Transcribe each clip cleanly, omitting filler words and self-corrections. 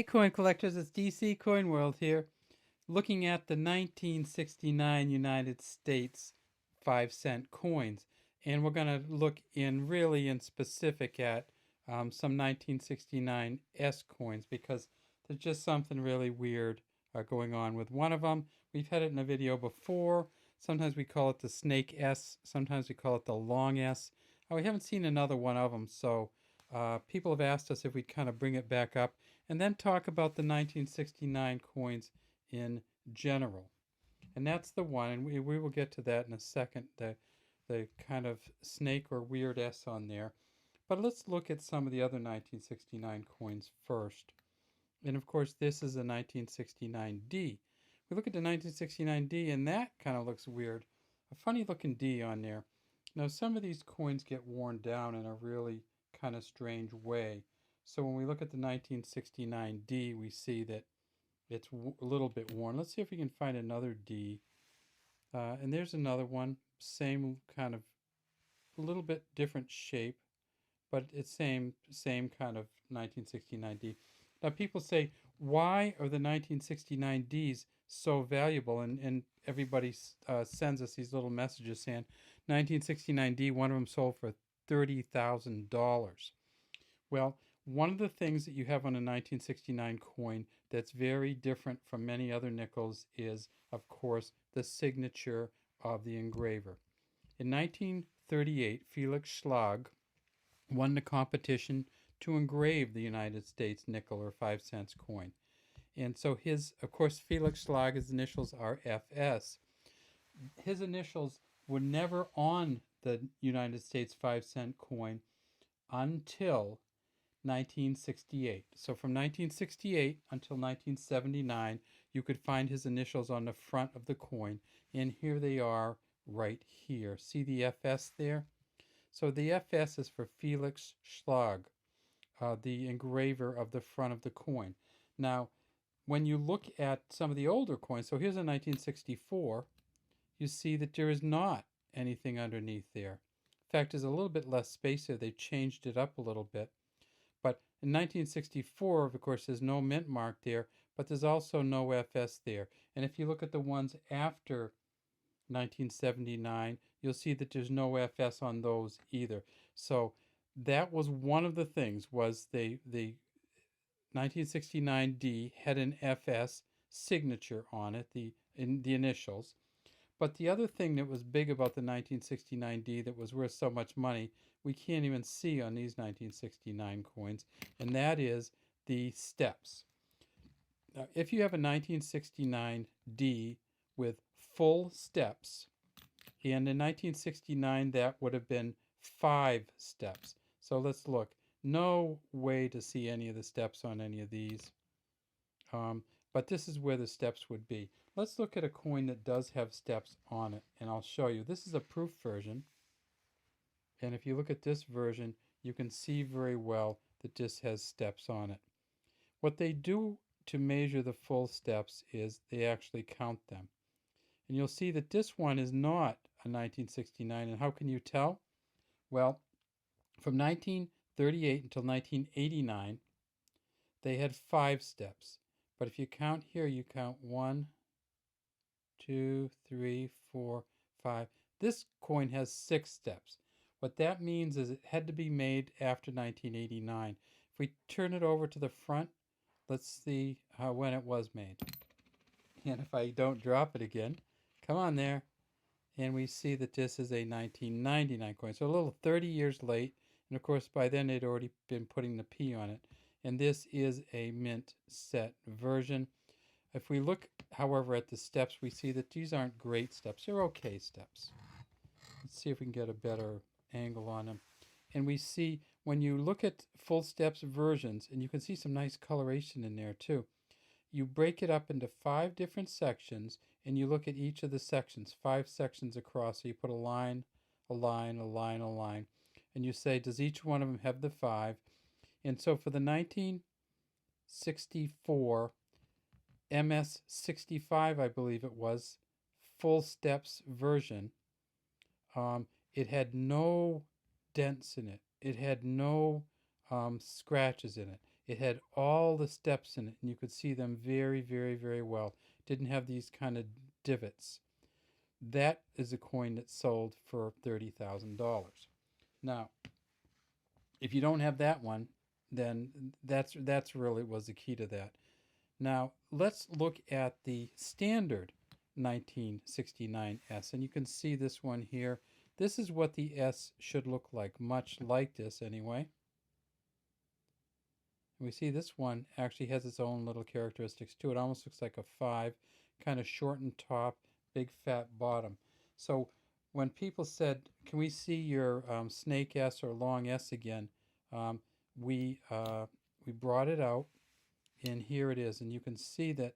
Hey coin collectors, it's DC Coin World here, looking at the 1969 United States 5-cent coins. And we're going to look in specific at some 1969 S coins because there's just something really weird going on with one of them. We've had it in a video before. Sometimes we call it the Snake S, sometimes we call it the Long S. We haven't seen another one of them, so people have asked us if we'd kind of bring it back up and then talk about the 1969 coins in general. And that's the one, and we will get to that in a second, the kind of snake or weird S on there. But let's look at some of the other 1969 coins first. And of course, this is a 1969D. We look at the 1969D, and that kind of looks weird. A funny looking D on there. Now, some of these coins get worn down in a really kind of strange way. So when we look at the 1969D, we see that it's a little bit worn. Let's see if we can find another D. And there's another one, same kind of, a little bit different shape, but it's same kind of 1969D. Now people say, why are the 1969Ds so valuable? And everybody sends us these little messages saying 1969D, one of them sold for $30,000. Well, one of the things that you have on a 1969 coin that's very different from many other nickels is, of course, the signature of the engraver. In 1938, Felix won the competition to engrave the United States nickel or 5-cent coin. And so of course, Felix Schlag's initials are FS. His initials were never on the United States 5-cent coin until 1968. So from 1968 until 1979, you could find his initials on the front of the coin. And here they are right here. See the FS there? So the FS is for Felix Schlag, the engraver of the front of the coin. Now, when you look at some of the older coins, so here's a 1964, you see that there is not anything underneath there. In fact, there's a little bit less space there. They changed it up a little bit. But in 1964, of course, there's no mint mark there, but there's also no FS there. And if you look at the ones after 1979, you'll see that there's no FS on those either. So that was one of the things, was the 1969D had an FS signature on it, the initials. But the other thing that was big about the 1969D that was worth so much money, we can't even see on these 1969 coins, and that is the steps. Now, if you have a 1969D with full steps, and in 1969 that would have been 5 steps. So let's look. No way to see any of the steps on any of these. But this is where the steps would be. Let's look at a coin that does have steps on it, and I'll show you. This is a proof version, and if you look at this version, you can see very well that this has steps on it. What they do to measure the full steps is they actually count them. And you'll see that this one is not a 1969, and how can you tell? Well, from 1938 until 1989, they had 5 steps. But if you count here, you count 1, 2, 3, 4, 5. This coin has 6 steps. What that means is it had to be made after 1989. If we turn it over to the front, let's see when it was made. And if I don't drop it again, come on there, and we see that this is a 1999 coin. So a little 30 years late, and of course by then they'd already been putting the P on it. And this is a mint set version. If we look, however, at the steps, we see that these aren't great steps. They're okay steps. Let's see if we can get a better angle on them. And we see, when you look at full steps versions, and you can see some nice coloration in there too, you break it up into 5 different sections, and you look at each of the sections, 5 sections across. So you put a line, a line, a line, a line, and you say, does each one of them have the 5? And so for the 1964 MS65, I believe it was, full steps version, it had no dents in it. It had no scratches in it. It had all the steps in it, and you could see them very, very, very well. Didn't have these kind of divots. That is a coin that sold for $30,000. Now, if you don't have that one, then that's really was the key to that. Now, let's look at the standard 1969 S, and you can see this one here. This is what the S should look like, much like this anyway. And we see this one actually has its own little characteristics too. It almost looks like a 5, kind of shortened top, big fat bottom. So when people said, can we see your snake S or long S again, um, we brought it out, and here it is. And you can see that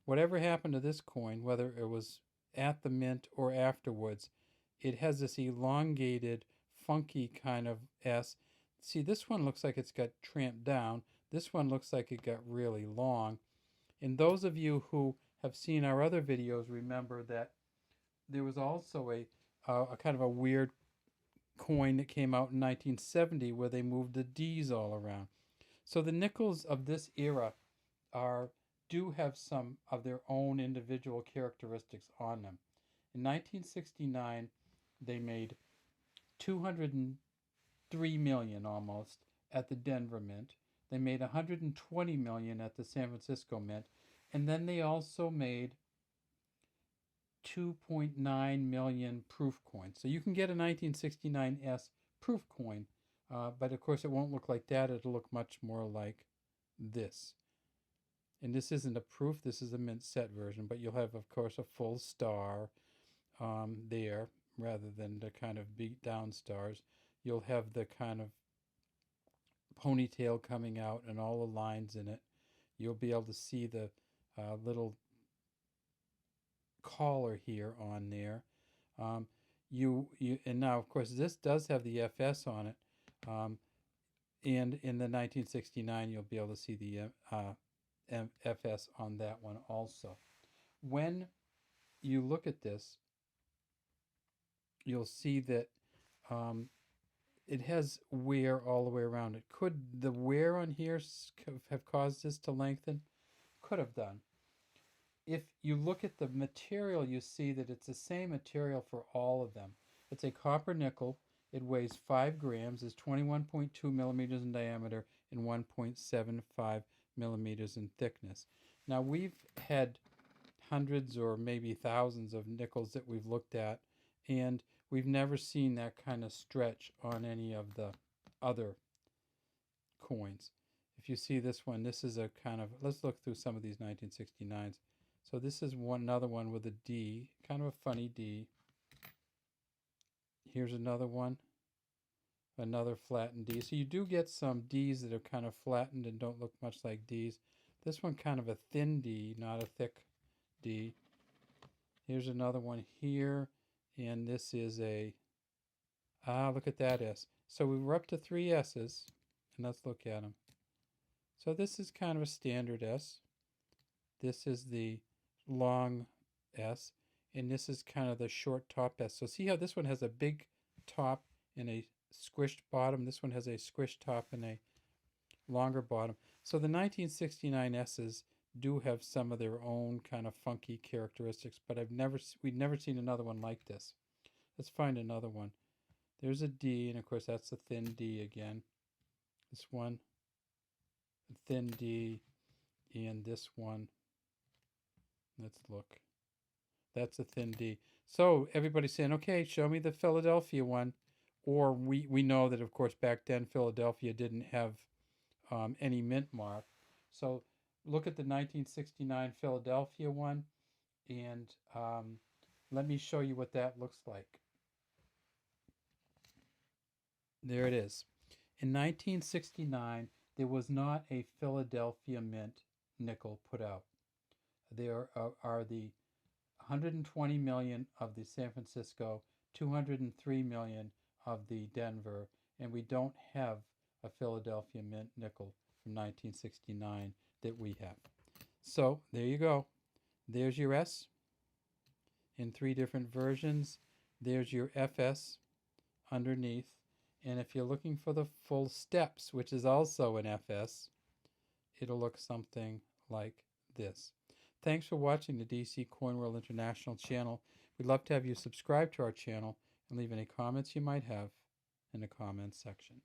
whatever happened to this coin, whether it was at the mint or afterwards, it has this elongated, funky kind of S. See, this one looks like it's got tramped down. This one looks like it got really long. And those of you who have seen our other videos remember that there was also a kind of a weird coin that came out in 1970 where they moved the D's all around. So the nickels of this era do have some of their own individual characteristics on them. In 1969, they made 203 million almost at the Denver Mint. They made 120 million at the San Francisco Mint, and then they also made 2.9 million proof coins. So you can get a 1969S proof coin, but of course it won't look like that. It'll look much more like this. And this isn't a proof, this is a mint set version, but you'll have, of course, a full star there rather than the kind of beat down stars. You'll have the kind of ponytail coming out and all the lines in it. You'll be able to see the little collar here on there. And now, of course, this does have the FS on it. And in the 1969, you'll be able to see the FS on that one also. When you look at this, you'll see that it has wear all the way around it. Could the wear on here have caused this to lengthen? Could have done. If you look at the material, you see that it's the same material for all of them. It's a copper nickel. It weighs 5 grams, is 21.2 millimeters in diameter, and 1.75 millimeters in thickness. Now, we've had hundreds or maybe thousands of nickels that we've looked at, and we've never seen that kind of stretch on any of the other coins. If you see this one, this is a kind of, let's look through some of these 1969s. So this is another one with a D, kind of a funny D. Here's another one, another flattened D. So you do get some Ds that are kind of flattened and don't look much like Ds. This one kind of a thin D, not a thick D. Here's another one here, and this is a, look at that S. So we were up to 3 S's, and let's look at them. So this is kind of a standard S. This is the long S, and this is kind of the short top S. So see how this one has a big top and a squished bottom. This one has a squished top and a longer bottom. So the 1969 S's do have some of their own kind of funky characteristics, but we've never seen another one like this. Let's find another one. There's a D, and of course that's a thin D again. This one, a thin D, and this one. Let's look. That's a thin D. So everybody's saying, okay, show me the Philadelphia one. Or we know that, of course, back then Philadelphia didn't have any mint mark. So look at the 1969 Philadelphia one, and let me show you what that looks like. There it is. In 1969, there was not a Philadelphia mint nickel put out. There are the 120 million of the San Francisco, 203 million of the Denver, and we don't have a Philadelphia mint nickel from 1969 that we have. So there you go. There's your S in 3 different versions. There's your FS underneath. And if you're looking for the full steps, which is also an FS, it'll look something like this. Thanks for watching the DC Coin World International channel. We'd love to have you subscribe to our channel and leave any comments you might have in the comments section.